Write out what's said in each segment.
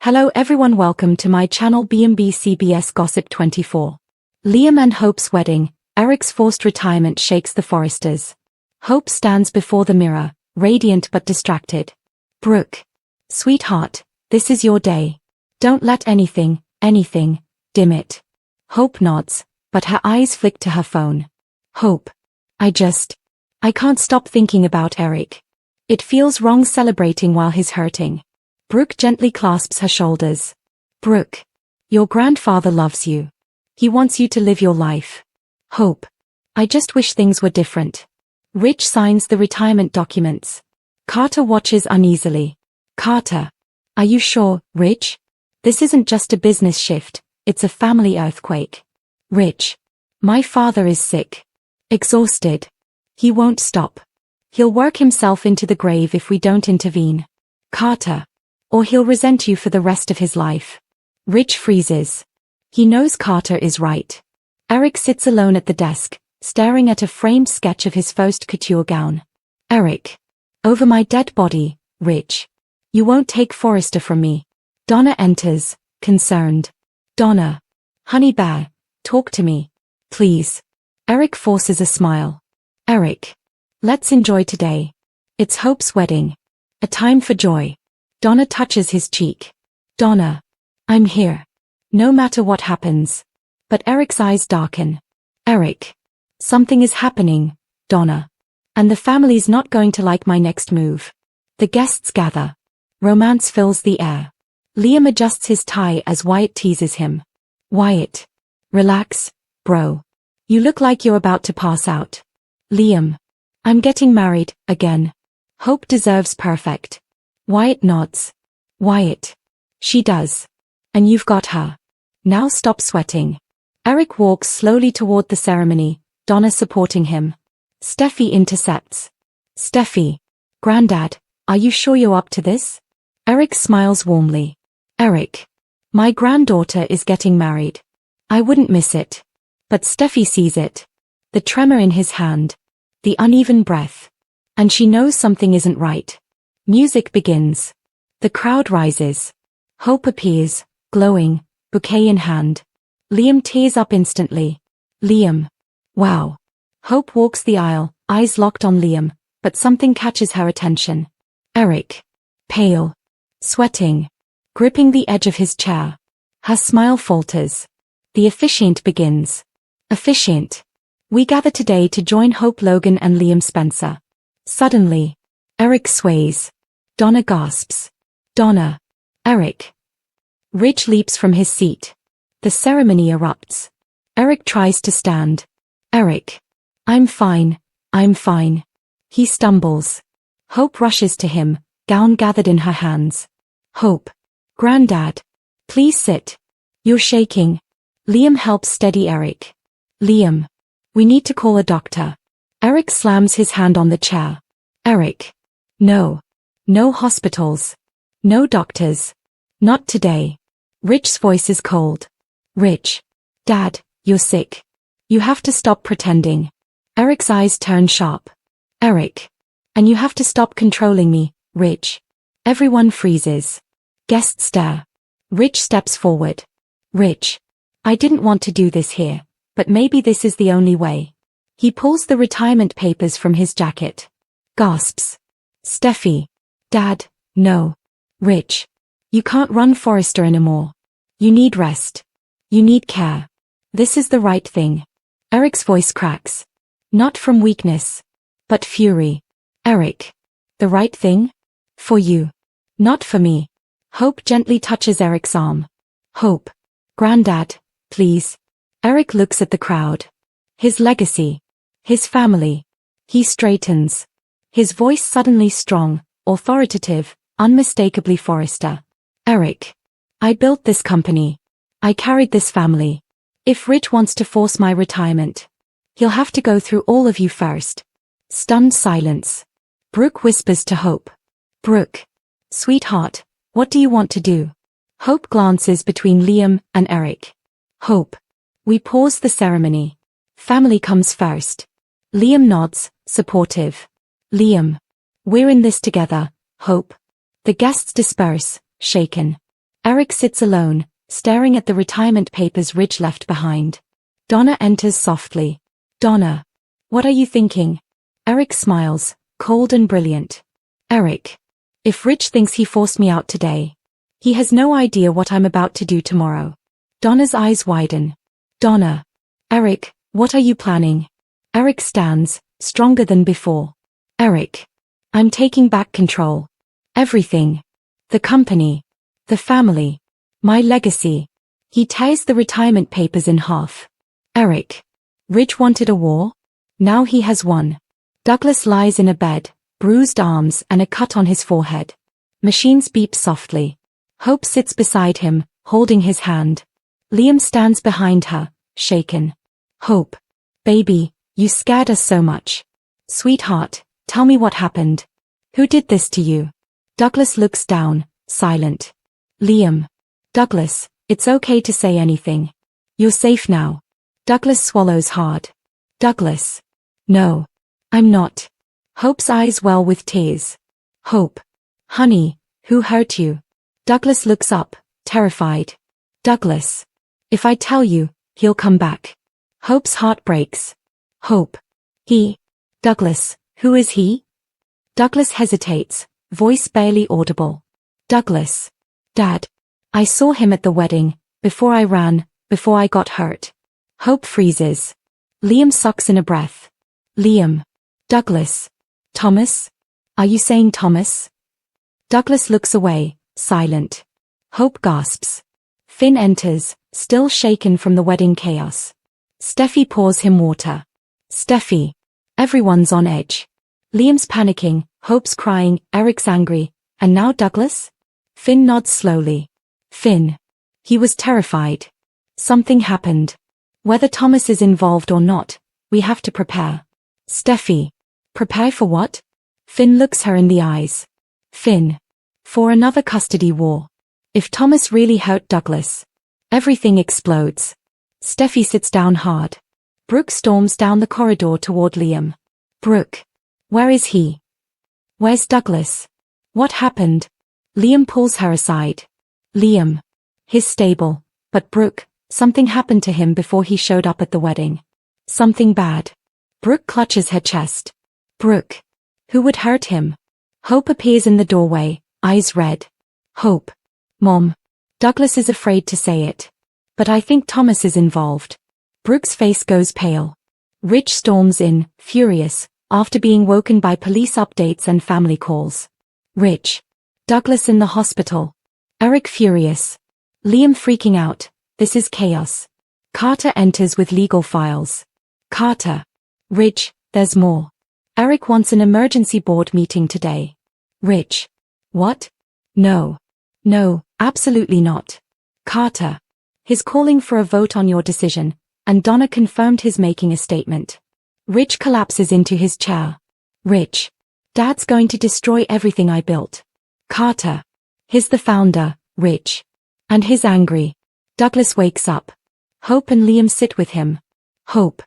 Hello everyone, welcome to my channel BMB Gossip 24. Liam and Hope's wedding, Eric's forced retirement shakes the Forresters. Hope stands before the mirror, radiant but distracted. Brooke. Sweetheart, this is your day. Don't let anything, dim it. Hope nods, but her eyes flick to her phone. Hope. I can't stop thinking about Eric. It feels wrong celebrating while he's hurting. Brooke gently clasps her shoulders. Brooke. Your grandfather loves you. He wants you to live your life. Hope. I just wish things were different. Rich signs the retirement documents. Carter watches uneasily. Carter. Are you sure, Rich? This isn't just a business shift, it's a family earthquake. Rich. My father is sick. Exhausted. He won't stop. He'll work himself into the grave if we don't intervene. Carter. Or he'll resent you for the rest of his life. Rich freezes. He knows Carter is right. Eric sits alone at the desk, staring at a framed sketch of his first couture gown. Eric. Over my dead body, Rich. You won't take Forrester from me. Donna enters, concerned. Donna. Honey bear, talk to me. Please. Eric forces a smile. Eric. Let's enjoy today. It's Hope's wedding. A time for joy. Donna touches his cheek. Donna. I'm here. No matter what happens. But Eric's eyes darken. Eric. Something is happening, Donna. And the family's not going to like my next move. The guests gather. Romance fills the air. Liam adjusts his tie as Wyatt teases him. Wyatt. Relax, bro. You look like you're about to pass out. Liam. I'm getting married, again. Hope deserves perfect. Wyatt nods. Wyatt. She does. And you've got her. Now stop sweating. Eric walks slowly toward the ceremony, Donna supporting him. Steffy intercepts. Steffy. Granddad, are you sure you're up to this? Eric smiles warmly. Eric. My granddaughter is getting married. I wouldn't miss it. But Steffy sees it. The tremor in his hand. The uneven breath. And she knows something isn't right. Music begins. The crowd rises. Hope appears, glowing, bouquet in hand. Liam tears up instantly. Liam. Wow. Hope walks the aisle, eyes locked on Liam, but something catches her attention. Eric. Pale. Sweating. Gripping the edge of his chair. Her smile falters. The officiant begins. Officiant. We gather today to join Hope Logan and Liam Spencer. Suddenly. Eric sways. Donna gasps. Donna. Eric. Rich leaps from his seat. The ceremony erupts. Eric tries to stand. Eric. I'm fine. He stumbles. Hope rushes to him, gown gathered in her hands. Hope. Granddad. Please sit. You're shaking. Liam helps steady Eric. Liam. We need to call a doctor. Eric slams his hand on the chair. Eric. No. No hospitals. No doctors. Not today. Rich's voice is cold. Rich. Dad, you're sick. You have to stop pretending. Eric's eyes turn sharp. Eric. And you have to stop controlling me, Rich. Everyone freezes. Guests stare. Rich steps forward. Rich. I didn't want to do this here, but maybe this is the only way. He pulls the retirement papers from his jacket. Gasps. Steffy. Dad, no. Rich. You can't run Forrester anymore. You need rest. You need care. This is the right thing. Eric's voice cracks. Not from weakness. But fury. Eric. The right thing? For you. Not for me. Hope gently touches Eric's arm. Hope. Granddad, please. Eric looks at the crowd. His legacy. His family. He straightens. His voice suddenly strong, authoritative, unmistakably Forrester. Eric. I built this company. I carried this family. If Rich wants to force my retirement, he'll have to go through all of you first. Stunned silence. Brooke whispers to Hope. Brooke. Sweetheart, what do you want to do? Hope glances between Liam and Eric. Hope. We pause the ceremony. Family comes first. Liam nods, supportive. Liam. We're in this together, Hope. The guests disperse, shaken. Eric sits alone, staring at the retirement papers Rich left behind. Donna enters softly. Donna. What are you thinking? Eric smiles, cold and brilliant. Eric. If Rich thinks he forced me out today, he has no idea what I'm about to do tomorrow. Donna's eyes widen. Donna. Eric, what are you planning? Eric stands, stronger than before. Eric. I'm taking back control. Everything. The company. The family. My legacy. He tears the retirement papers in half. Eric. Rich wanted a war? Now he has one. Douglas lies in a bed, bruised arms and a cut on his forehead. Machines beep softly. Hope sits beside him, holding his hand. Liam stands behind her, shaken. Hope. Baby, you scared us so much. Sweetheart, tell me what happened. Who did this to you? Douglas looks down, silent. Liam. Douglas, it's okay to say anything. You're safe now. Douglas swallows hard. Douglas. No. I'm not. Hope's eyes well with tears. Hope. Honey, who hurt you? Douglas looks up, terrified. Douglas. If I tell you, he'll come back. Hope's heart breaks. Hope. He. Douglas, who is he? Douglas hesitates, voice barely audible. Douglas. Dad. I saw him at the wedding, before I ran, before I got hurt. Hope freezes. Liam sucks in a breath. Liam. Douglas. Thomas? Are you saying Thomas? Douglas looks away, silent. Hope gasps. Finn enters, still shaken from the wedding chaos. Steffy pours him water. Steffy. Everyone's on edge. Liam's panicking, Hope's crying, Eric's angry, and now Douglas? Finn nods slowly. Finn. He was terrified. Something happened. Whether Thomas is involved or not, we have to prepare. Steffy. Prepare for what? Finn looks her in the eyes. Finn. For another custody war. If Thomas really hurt Douglas, everything explodes. Steffy sits down hard. Brooke storms down the corridor toward Liam. Brooke. Where is he? Where's Douglas? What happened? Liam pulls her aside. Liam. His stable, but Brooke, something happened to him before he showed up at the wedding. Something bad. Brooke clutches her chest. Brooke. Who would hurt him? Hope appears in the doorway, eyes red. Hope. Mom. Douglas is afraid to say it. But I think Thomas is involved. Brooke's face goes pale. Rich storms in, furious, after being woken by police updates and family calls. Rich. Douglas in the hospital. Eric furious. Liam freaking out. This is chaos. Carter enters with legal files. Carter. Rich, there's more. Eric wants an emergency board meeting today. Rich. What? No. No, absolutely not. Carter. He's calling for a vote on your decision, and Donna confirmed his making a statement. Rich collapses into his chair. Rich. Dad's going to destroy everything I built. Carter. He's the founder, Rich. And he's angry. Douglas wakes up. Hope and Liam sit with him. Hope.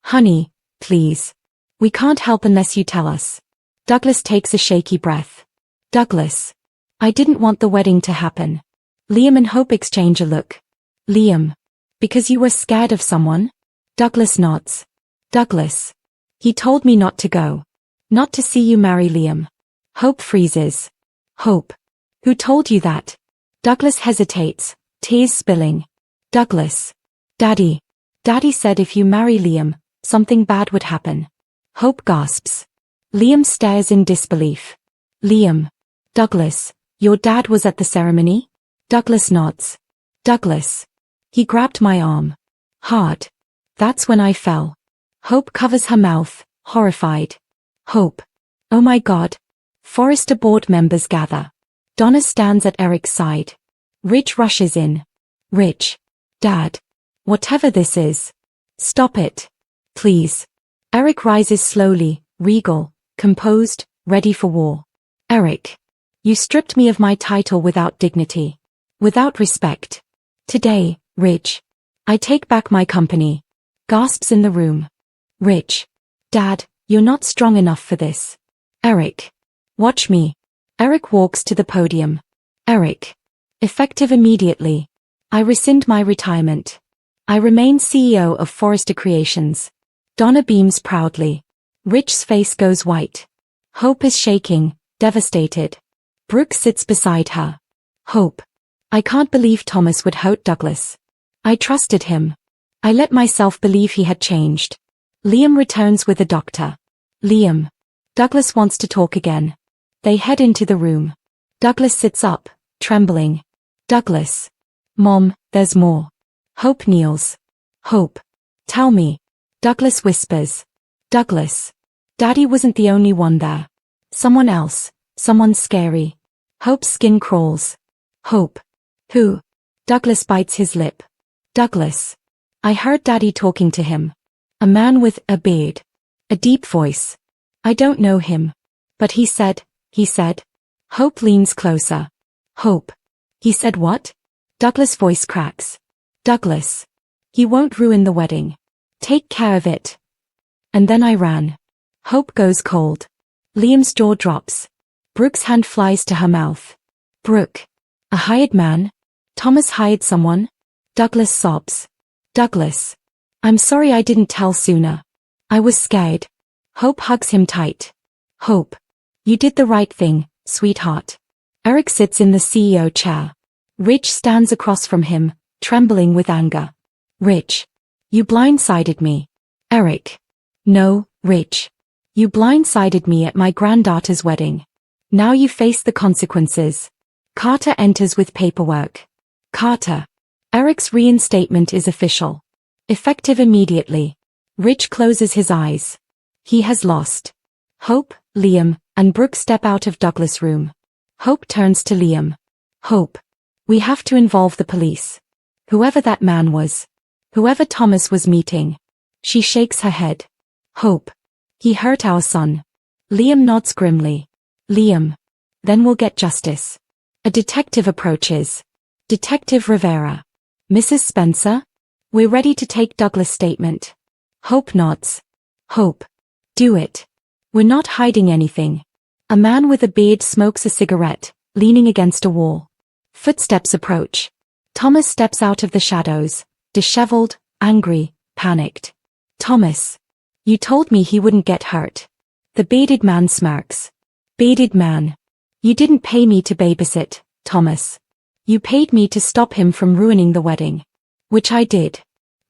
Honey, please. We can't help unless you tell us. Douglas takes a shaky breath. Douglas. I didn't want the wedding to happen. Liam and Hope exchange a look. Liam. Because you were scared of someone? Douglas nods. Douglas. He told me not to go. Not to see you marry Liam. Hope freezes. Hope. Who told you that? Douglas hesitates, tears spilling. Douglas. Daddy. Daddy said if you marry Liam, something bad would happen. Hope gasps. Liam stares in disbelief. Liam. Douglas. Your dad was at the ceremony? Douglas nods. Douglas. He grabbed my arm. Hard. That's when I fell. Hope covers her mouth, horrified. Hope. Oh my God. Forrester board members gather. Donna stands at Eric's side. Rich rushes in. Rich. Dad. Whatever this is. Stop it. Please. Eric rises slowly, regal, composed, ready for war. Eric. You stripped me of my title without dignity. Without respect. Today, Rich. I take back my company. Gasps in the room. Rich. Dad, you're not strong enough for this. Eric. Watch me. Eric walks to the podium. Eric. Effective immediately. I rescind my retirement. I remain CEO of Forrester Creations. Donna beams proudly. Rich's face goes white. Hope is shaking, devastated. Brooke sits beside her. Hope. I can't believe Thomas would hurt Douglas. I trusted him. I let myself believe he had changed. Liam returns with the doctor. Liam. Douglas wants to talk again. They head into the room. Douglas sits up, trembling. Douglas. Mom, there's more. Hope kneels. Hope. Tell me. Douglas whispers. Douglas. Daddy wasn't the only one there. Someone else. Someone scary. Hope's skin crawls. Hope. Who? Douglas bites his lip. Douglas. I heard Daddy talking to him. A man with a beard. A deep voice. I don't know him. But he said. Hope leans closer. Hope. He said what? Douglas' voice cracks. Douglas. He won't ruin the wedding. Take care of it. And then I ran. Hope goes cold. Liam's jaw drops. Brooke's hand flies to her mouth. Brooke. A hired man? Thomas hired someone? Douglas sobs. Douglas. I'm sorry I didn't tell sooner. I was scared. Hope hugs him tight. Hope. You did the right thing, sweetheart. Eric sits in the CEO chair. Rich stands across from him, trembling with anger. Rich. You blindsided me. Eric. No, Rich. You blindsided me at my granddaughter's wedding. Now you face the consequences. Carter enters with paperwork. Carter. Eric's reinstatement is official. Effective immediately. Rich closes his eyes. He has lost. Hope, Liam, and Brooke step out of Douglas' room. Hope turns to Liam. Hope. We have to involve the police. Whoever that man was. Whoever Thomas was meeting. She shakes her head. Hope. He hurt our son. Liam nods grimly. Liam. Then we'll get justice. A detective approaches. Detective Rivera. Mrs. Spencer? We're ready to take Douglas' statement. Hope nods. Hope. Do it. We're not hiding anything. A man with a beard smokes a cigarette, leaning against a wall. Footsteps approach. Thomas steps out of the shadows, disheveled, angry, panicked. Thomas. You told me he wouldn't get hurt. The bearded man smirks. Bearded man. You didn't pay me to babysit, Thomas. You paid me to stop him from ruining the wedding. Which I did.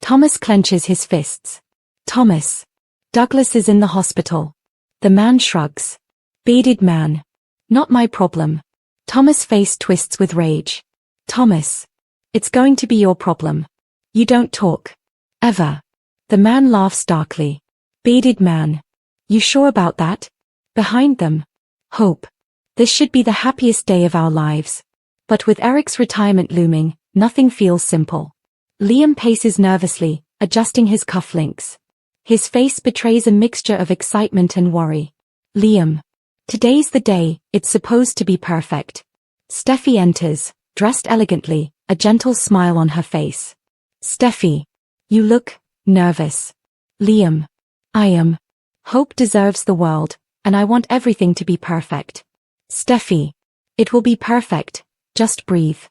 Thomas clenches his fists. Thomas. Douglas is in the hospital. The man shrugs. Bearded man. Not my problem. Thomas' face twists with rage. Thomas. It's going to be your problem. You don't talk. Ever. The man laughs darkly. Bearded man. You sure about that? Behind them. Hope. This should be the happiest day of our lives. But with Eric's retirement looming, nothing feels simple. Liam paces nervously, adjusting his cufflinks. His face betrays a mixture of excitement and worry. Liam. Today's the day, it's supposed to be perfect. Steffy enters, dressed elegantly, a gentle smile on her face. Steffy. You look nervous. Liam. I am. Hope deserves the world, and I want everything to be perfect. Steffy. It will be perfect, just breathe.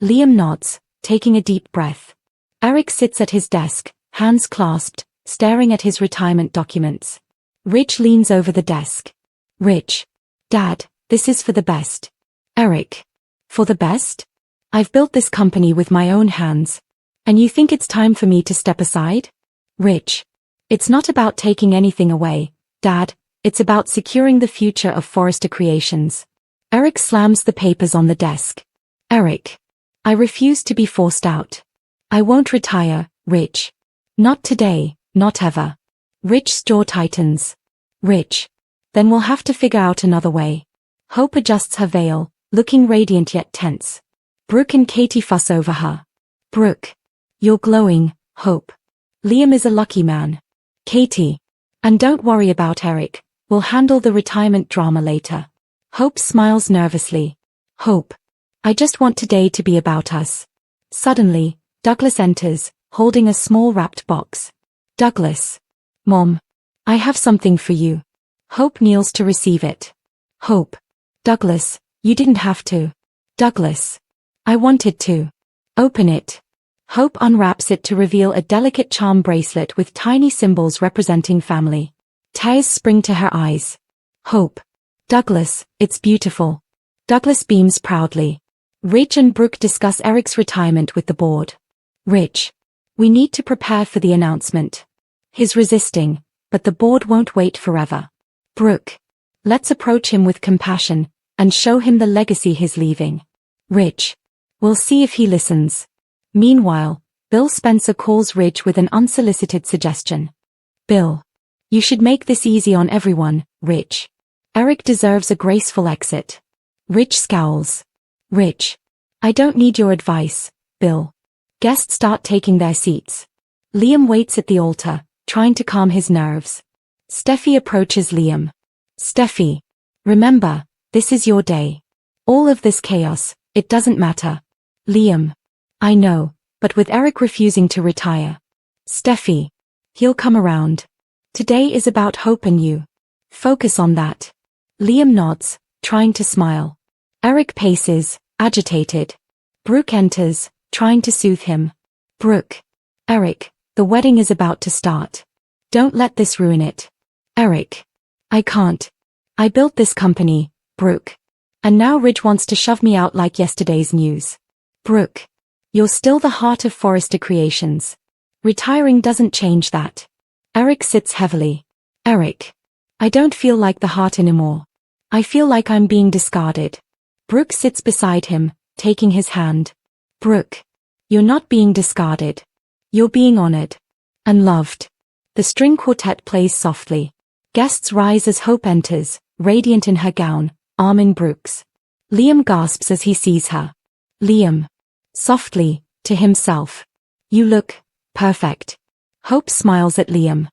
Liam nods, taking a deep breath. Eric sits at his desk, hands clasped, staring at his retirement documents. Rich leans over the desk. Rich. Dad, this is for the best. Eric. For the best? I've built this company with my own hands. And you think it's time for me to step aside? Rich. It's not about taking anything away, Dad, it's about securing the future of Forrester Creations. Eric slams the papers on the desk. Eric. I refuse to be forced out. I won't retire, Rich. Not today, not ever. Rich's jaw tightens. Rich. Then we'll have to figure out another way. Hope adjusts her veil, looking radiant yet tense. Brooke and Katie fuss over her. Brooke. You're glowing, Hope. Liam is a lucky man. Katie. And don't worry about Eric, we'll handle the retirement drama later. Hope smiles nervously. Hope. I just want today to be about us. Suddenly, Douglas enters, holding a small wrapped box. Douglas. Mom. I have something for you. Hope kneels to receive it. Hope. Douglas, you didn't have to. Douglas. I wanted to open it. Hope unwraps it to reveal a delicate charm bracelet with tiny symbols representing family. Tears spring to her eyes. Hope. Douglas, it's beautiful. Douglas beams proudly. Ridge and Brooke discuss Eric's retirement with the board. Ridge. We need to prepare for the announcement. He's resisting, but the board won't wait forever. Brooke. Let's approach him with compassion, and show him the legacy he's leaving. Ridge. We'll see if he listens. Meanwhile, Bill Spencer calls Ridge with an unsolicited suggestion. Bill. You should make this easy on everyone, Ridge. Eric deserves a graceful exit. Ridge scowls. Ridge. I don't need your advice, Bill. Guests start taking their seats. Liam waits at the altar, trying to calm his nerves. Steffy approaches Liam. Steffy. Remember, this is your day. All of this chaos, it doesn't matter. Liam. I know, but with Eric refusing to retire. Steffy. He'll come around. Today is about hope and you. Focus on that. Liam nods, trying to smile. Eric paces, agitated. Brooke enters, trying to soothe him. Brooke. Eric, the wedding is about to start. Don't let this ruin it. Eric. I can't. I built this company, Brooke. And now Ridge wants to shove me out like yesterday's news. Brooke. You're still the heart of Forrester Creations. Retiring doesn't change that. Eric sits heavily. Eric. I don't feel like the heart anymore. I feel like I'm being discarded. Brooke sits beside him, taking his hand. Brooke. You're not being discarded. You're being honored. And loved. The string quartet plays softly. Guests rise as Hope enters, radiant in her gown, arm in Brooke's. Liam gasps as he sees her. Liam. Softly, to himself. You look perfect. Hope smiles at Liam.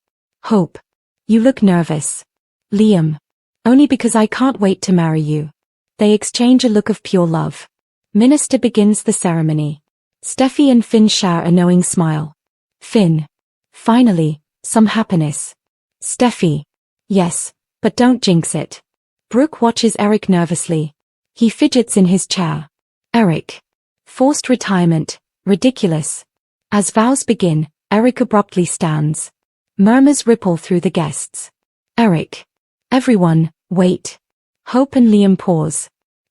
Hope. You look nervous. Liam. Only because I can't wait to marry you. They exchange a look of pure love. Minister begins the ceremony. Steffy and Finn share a knowing smile. Finn. Finally, some happiness. Steffy. Yes, but don't jinx it. Brooke watches Eric nervously. He fidgets in his chair. Eric. Forced retirement, ridiculous. As vows begin, Eric abruptly stands. Murmurs ripple through the guests. Eric. Everyone, wait. Hope and Liam pause.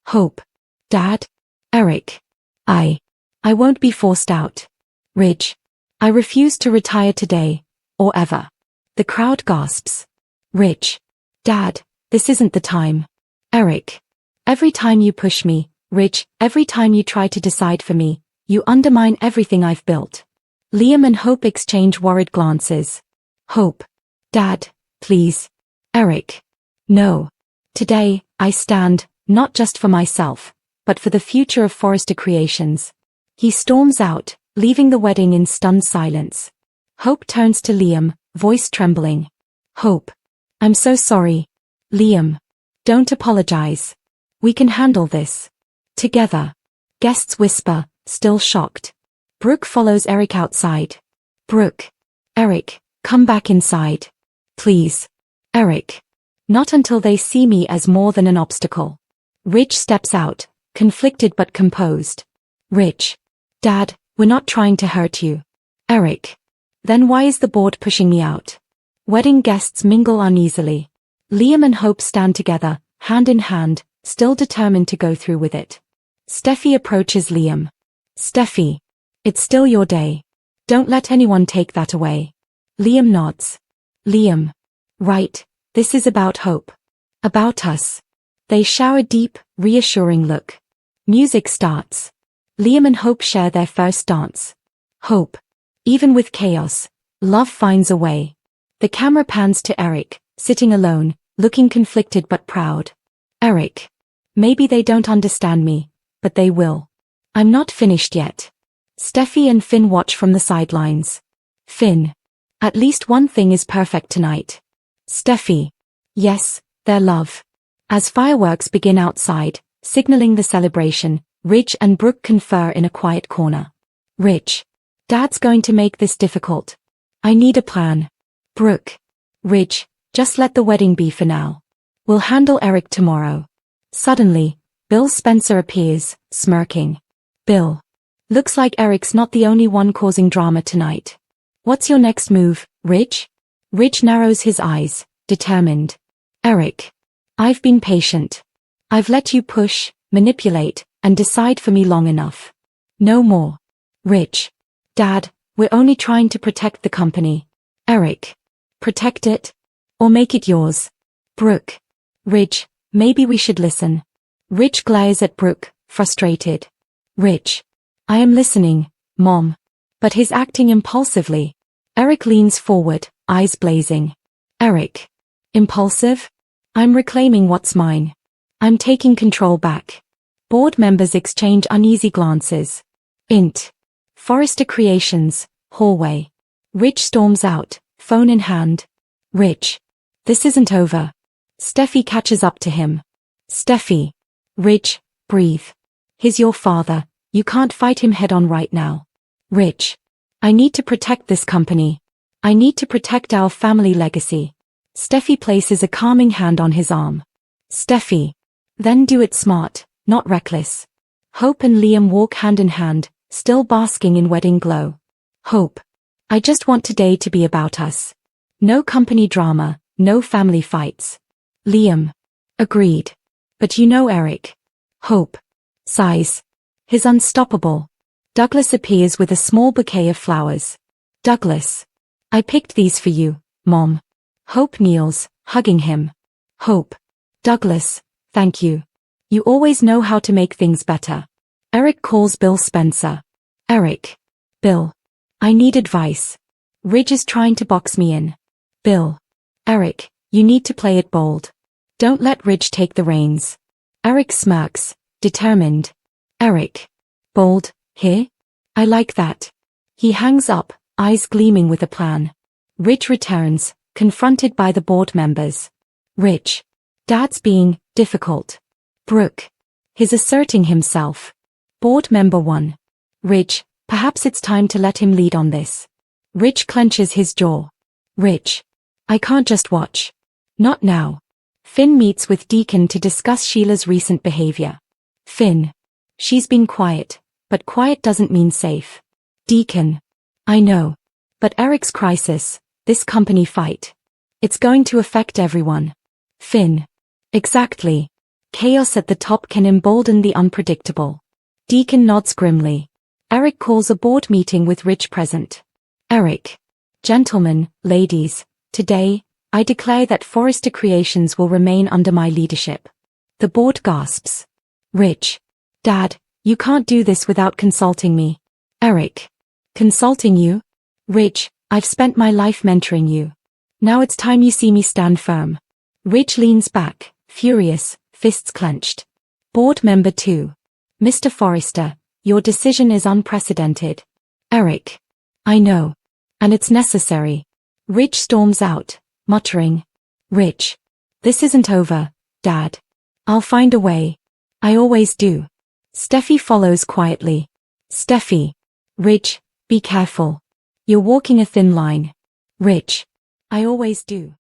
Hope. Dad? Eric. I won't be forced out. Ridge. I refuse to retire today, or ever. The crowd gasps. Ridge. Dad, this isn't the time. Eric. Every time you push me, Ridge, every time you try to decide for me, you undermine everything I've built. Liam and Hope exchange worried glances. Hope. Dad, please. Eric. No. Today, I stand, not just for myself, but for the future of Forrester Creations. He storms out, leaving the wedding in stunned silence. Hope turns to Liam, voice trembling. Hope. I'm so sorry. Liam. Don't apologize. We can handle this. Together. Guests whisper, still shocked. Brooke follows Eric outside. Brooke. Eric, come back inside. Please. Eric. Not until they see me as more than an obstacle. Ridge steps out, conflicted but composed. Ridge. Dad, we're not trying to hurt you. Eric. Then why is the board pushing me out? Wedding guests mingle uneasily. Liam and Hope stand together, hand in hand, still determined to go through with it. Steffy approaches Liam. Steffy. It's still your day. Don't let anyone take that away. Liam nods. Liam. Right, this is about hope. About us. They shower a deep, reassuring look. Music starts. Liam and Hope share their first dance. Hope. Even with chaos, love finds a way. The camera pans to Eric, sitting alone, looking conflicted but proud. Eric. Maybe they don't understand me, but they will. I'm not finished yet. Steffy and Finn watch from the sidelines. Finn. At least one thing is perfect tonight. Steffy. Yes, their love. As fireworks begin outside, signaling the celebration, Ridge and Brooke confer in a quiet corner. Ridge. Dad's going to make this difficult. I need a plan. Brooke. Ridge, just let the wedding be for now. We'll handle Eric tomorrow. Suddenly, Bill Spencer appears, smirking. Bill. Looks like Eric's not the only one causing drama tonight. What's your next move, Ridge? Ridge narrows his eyes, determined. Eric. I've been patient. I've let you push, manipulate, and decide for me long enough. No more. Ridge. Dad, we're only trying to protect the company. Eric. Protect it? Or make it yours? Brooke. Ridge, maybe we should listen. Ridge glares at Brooke, frustrated. Ridge. I am listening, Mom. But he's acting impulsively. Eric leans forward, eyes blazing. Eric. Impulsive? I'm reclaiming what's mine. I'm taking control back. Board members exchange uneasy glances. Int. Forrester Creations, hallway. Ridge storms out, phone in hand. Ridge. This isn't over. Steffy catches up to him. Steffy. Ridge, breathe. He's your father, you can't fight him head on right now. Ridge. I need to protect this company. I need to protect our family legacy. Steffy places a calming hand on his arm. Steffy. Then do it smart, not reckless. Hope and Liam walk hand in hand, still basking in wedding glow. Hope. I just want today to be about us. No company drama, no family fights. Liam. Agreed. But you know Eric. Hope. Sighs. He's unstoppable. Douglas appears with a small bouquet of flowers. Douglas. I picked these for you, Mom. Hope kneels, hugging him. Hope. Douglas, thank you. You always know how to make things better. Eric calls Bill Spencer. Eric. Bill. I need advice. Ridge is trying to box me in. Bill. Eric, you need to play it bold. Don't let Ridge take the reins. Eric smirks, determined. Eric. Bold, here? I like that. He hangs up, eyes gleaming with a plan. Ridge returns, confronted by the board members. Ridge. Dad's being difficult. Brooke. He's asserting himself. Board member 1. Ridge, perhaps it's time to let him lead on this. Ridge clenches his jaw. Ridge. I can't just watch. Not now. Finn meets with Deacon to discuss Sheila's recent behavior. Finn. She's been quiet, but quiet doesn't mean safe. Deacon. I know. But Eric's crisis, this company fight. It's going to affect everyone. Finn. Exactly. Chaos at the top can embolden the unpredictable. Deacon nods grimly. Eric calls a board meeting with Ridge present. Eric. Gentlemen, ladies, today, I declare that Forrester Creations will remain under my leadership. The board gasps. Ridge. Dad, you can't do this without consulting me. Eric. Consulting you? Ridge, I've spent my life mentoring you. Now it's time you see me stand firm. Ridge leans back, furious, fists clenched. Board member 2. Mr. Forrester, your decision is unprecedented. Eric. I know. And it's necessary. Ridge storms out, muttering. Ridge. This isn't over, Dad. I'll find a way. I always do. Steffy follows quietly. Steffy. Ridge, be careful. You're walking a thin line. Ridge. I always do.